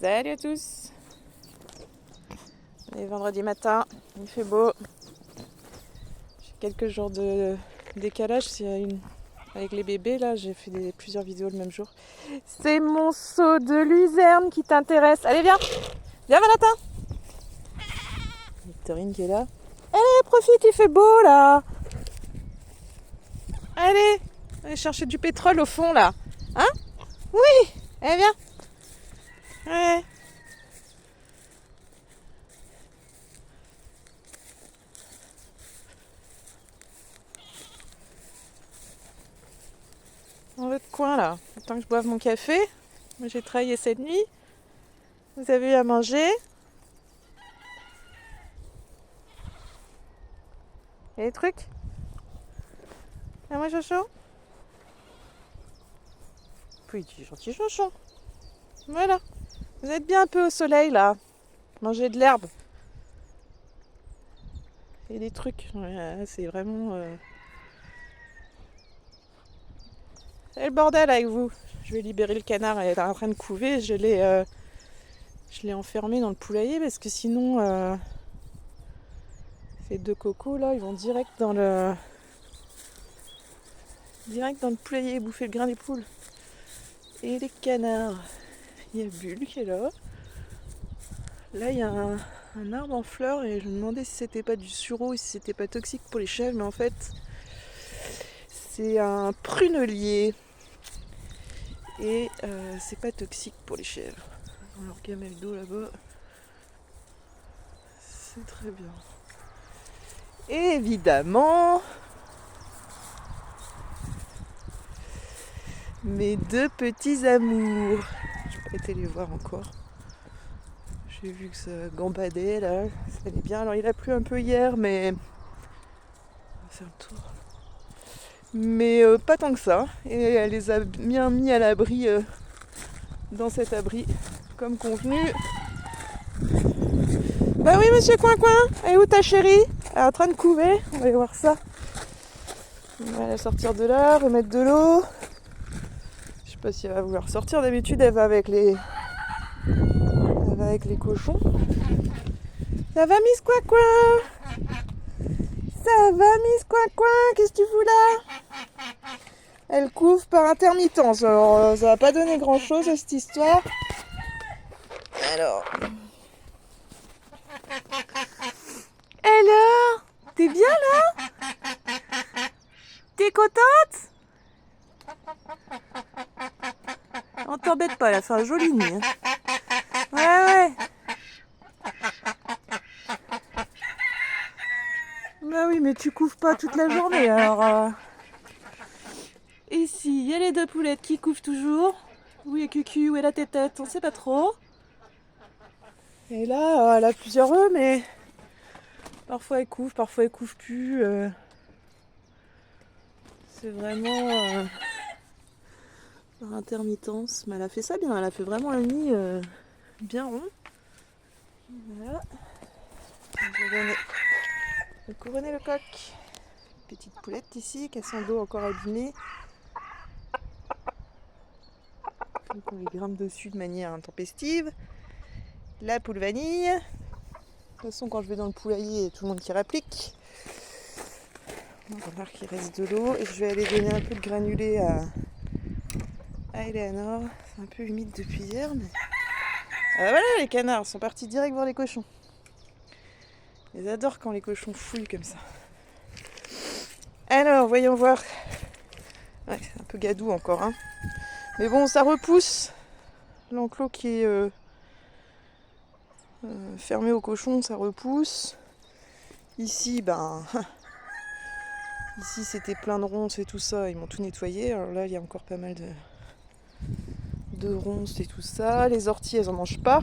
Salut à tous. On est vendredi matin, il fait beau. J'ai quelques jours de décalage avec les bébés là, j'ai fait plusieurs vidéos le même jour. C'est mon seau de luzerne qui t'intéresse. Allez viens, viens Valentin. Victorine qui est là. Allez profite, il fait beau là. Allez chercher du pétrole au fond là. Hein? Oui. Allez viens. Ouais. Dans votre coin là, attends que je boive mon café. Moi j'ai travaillé cette nuit. Vous avez eu à manger. Il y a des trucs. Ah moi Chocho. Petit gentil Chocho. Voilà. Vous êtes bien un peu au soleil là. Mangez de l'herbe. Et des trucs. Ouais, c'est vraiment... C'est le bordel avec vous. Je vais libérer le canard. Elle est en train de couver. Je l'ai enfermé dans le poulailler parce que sinon... Ces deux cocos là, ils vont direct dans le poulailler bouffer le grain des poules. Et les canards. Il y a Bulle qui est là. Là, il y a un arbre en fleurs et je me demandais si c'était pas du sureau et si c'était pas toxique pour les chèvres, mais en fait, c'est un prunelier et c'est pas toxique pour les chèvres. Dans leur gamelle d'eau là-bas, c'est très bien. Et évidemment, mes deux petits amours. J'ai pas été les voir encore. J'ai vu que ça gambadait là, ça allait bien. Alors il a plu un peu hier, mais on va faire le tour. Mais pas tant que ça. Et elle les a bien mis à l'abri dans cet abri, comme convenu. Bah oui, monsieur Coin-Coin, elle est où ta chérie? Elle est en train de couver, on va aller voir ça. On va la sortir de là, remettre de l'eau. Je sais pas si elle va vouloir sortir, d'habitude elle va avec les cochons. Ça va Miss Coin-Coin? Ça va Miss Coin-Coin? Qu'est-ce que tu fous là? Elle couvre par intermittence, alors ça va pas donner grand chose à cette histoire. Alors... Alors, t'es bien là? T'es contente? On t'embête pas, elle a fait un joli nid. Hein. Ouais. Bah oui, mais tu couves pas toute la journée, alors... Ici, il y a les deux poulettes qui couvent toujours. Où est Cucu, où est la tétette, on sait pas trop. Et là, elle a plusieurs œufs, mais... Parfois elle couve plus. C'est vraiment par intermittence. Mais elle a fait ça bien, elle a fait vraiment un nid bien rond. Voilà. Je vais couronner le coq. Petite poulette ici qui a son dos encore abîmé. Donc on lui grimpe dessus de manière intempestive. La poule vanille. De toute façon, quand je vais dans le poulailler, il y a tout le monde qui réplique. On va voir qu'il reste de l'eau et je vais aller donner un peu de granulé à Eleanor. C'est un peu humide depuis hier, mais... Ah voilà, les canards sont partis direct voir les cochons. Ils adorent quand les cochons fouillent comme ça. Alors, voyons voir. Ouais, c'est un peu gadou encore, hein. Mais bon, ça repousse. L'enclos qui est fermé aux cochons, ça repousse. Ici, ici c'était plein de ronces et tout ça, ils m'ont tout nettoyé. Alors là, il y a encore pas mal de ronces et tout ça. Les orties, elles en mangent pas.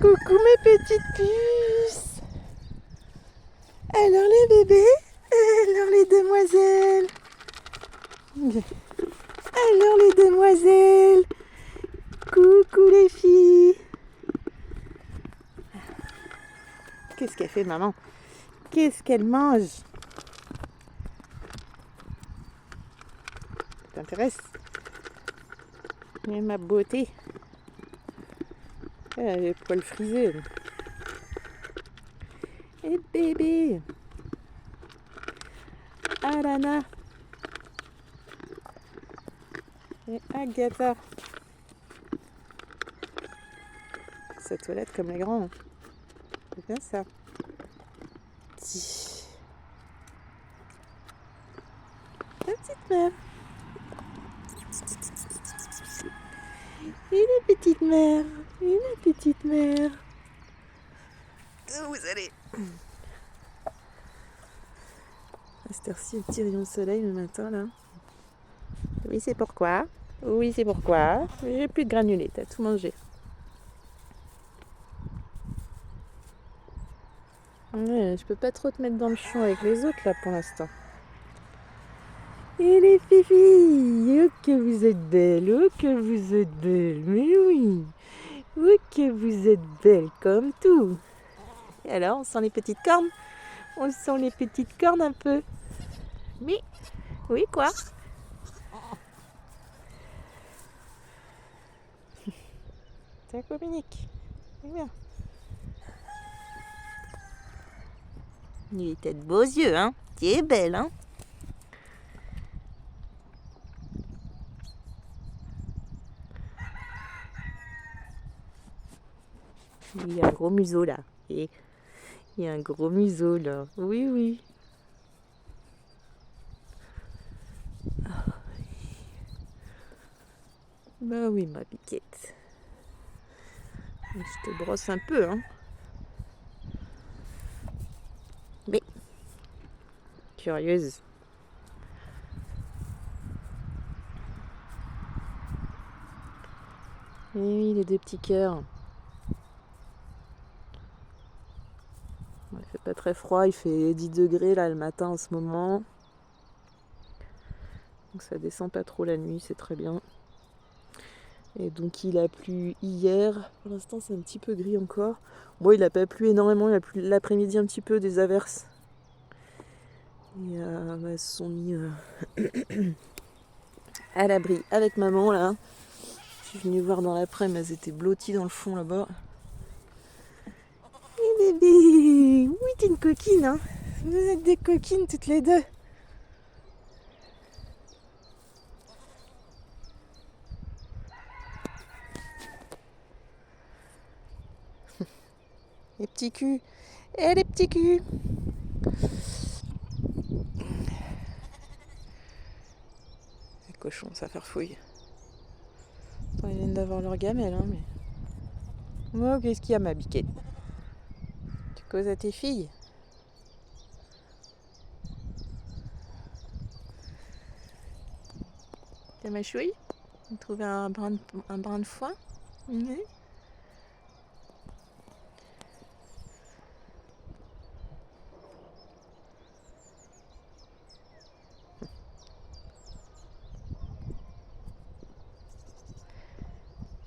Coucou mes petites puces. Alors les bébés? Alors les demoiselles? Alors les demoiselles? Coucou les filles. Qu'est-ce qu'elle fait maman? Qu'est-ce qu'elle mange? Ça t'intéresse? Mais ma beauté. Elle a les poils frisés. Et bébé Alana et Agatha. Sa toilette comme les grands. C'est bien ça. La petite mère. Et la petite mère. Et la petite mère. Où vous allez? À cette heure-ci, un petit rayon de soleil le matin là. Oui, c'est pourquoi. Oui, c'est pourquoi. J'ai plus de granulés, t'as tout mangé. Ouais, je peux pas trop te mettre dans le champ avec les autres là pour l'instant. Et les filles, oh que vous êtes belles, oh que vous êtes belles, mais oui, oh que vous êtes belles comme tout. Et alors, on sent les petites cornes? On sent les petites cornes un peu. Mais, oui quoi? Ça communique. C'est bien. Il a de beaux yeux, hein? Tu es belle, hein? Il y a un gros museau là. Et il y a un gros museau là. Oui, oui. Bah oui, ma piquette. Je te brosse un peu, hein. Mais, curieuse. Et oui, les deux petits cœurs. Il fait pas très froid, il fait 10 degrés là le matin en ce moment. Donc ça descend pas trop la nuit, c'est très bien. Et donc il a plu hier. Pour l'instant c'est un petit peu gris encore. Bon, il a pas plu énormément, il a plu l'après-midi un petit peu, des averses. Et elles se sont mis à l'abri avec maman là. Je suis venue voir dans l'après-midi, elles étaient blotties dans le fond là-bas. Et bébé, oui t'es une coquine hein. Vous êtes des coquines toutes les deux. Les petits culs. Et les petits culs. Les cochons, ça farfouille. Attends, ils viennent d'avoir leur gamelle, hein, mais... Oh, qu'est-ce qu'il y a, ma biquette? Tu causes à tes filles? T'as ma chouille? Tu as trouvé un brin de foin? Oui.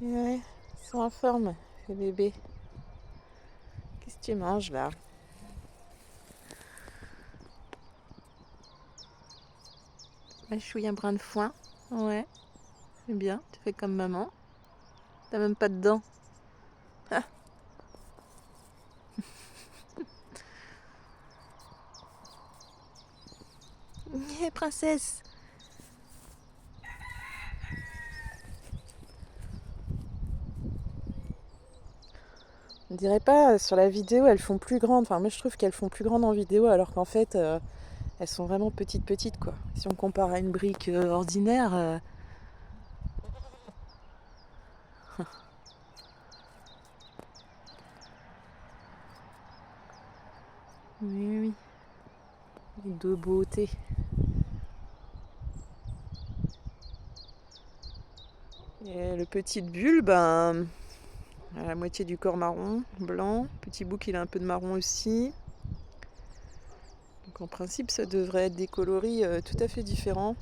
Ouais, ils sont en forme, les bébés. Qu'est-ce que tu manges, là? Ma chouille, un brin de foin? Ouais, c'est bien, tu fais comme maman. T'as même pas de dents. Ah. Princesse! On dirait pas, sur la vidéo, elles font plus grandes. Enfin, moi, je trouve qu'elles font plus grandes en vidéo, alors qu'en fait, elles sont vraiment petites, quoi. Si on compare à une brique ordinaire... Oui, oui. De beauté. Et le petit bulle, ben, à la moitié du corps marron, blanc. Petit bouc, il a un peu de marron aussi. Donc en principe, ça devrait être des coloris tout à fait différents.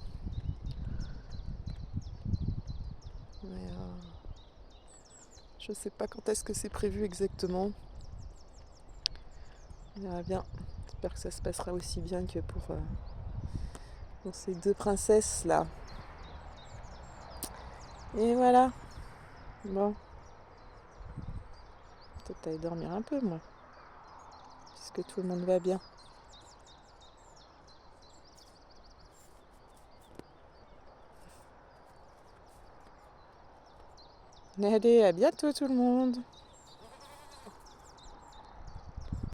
Mais je sais pas quand est-ce que c'est prévu exactement. On verra bien. J'espère que ça se passera aussi bien que pour ces deux princesses là. Et voilà. Bon. Peut-être aller dormir un peu, moi. Puisque tout le monde va bien. Allez, à bientôt tout le monde!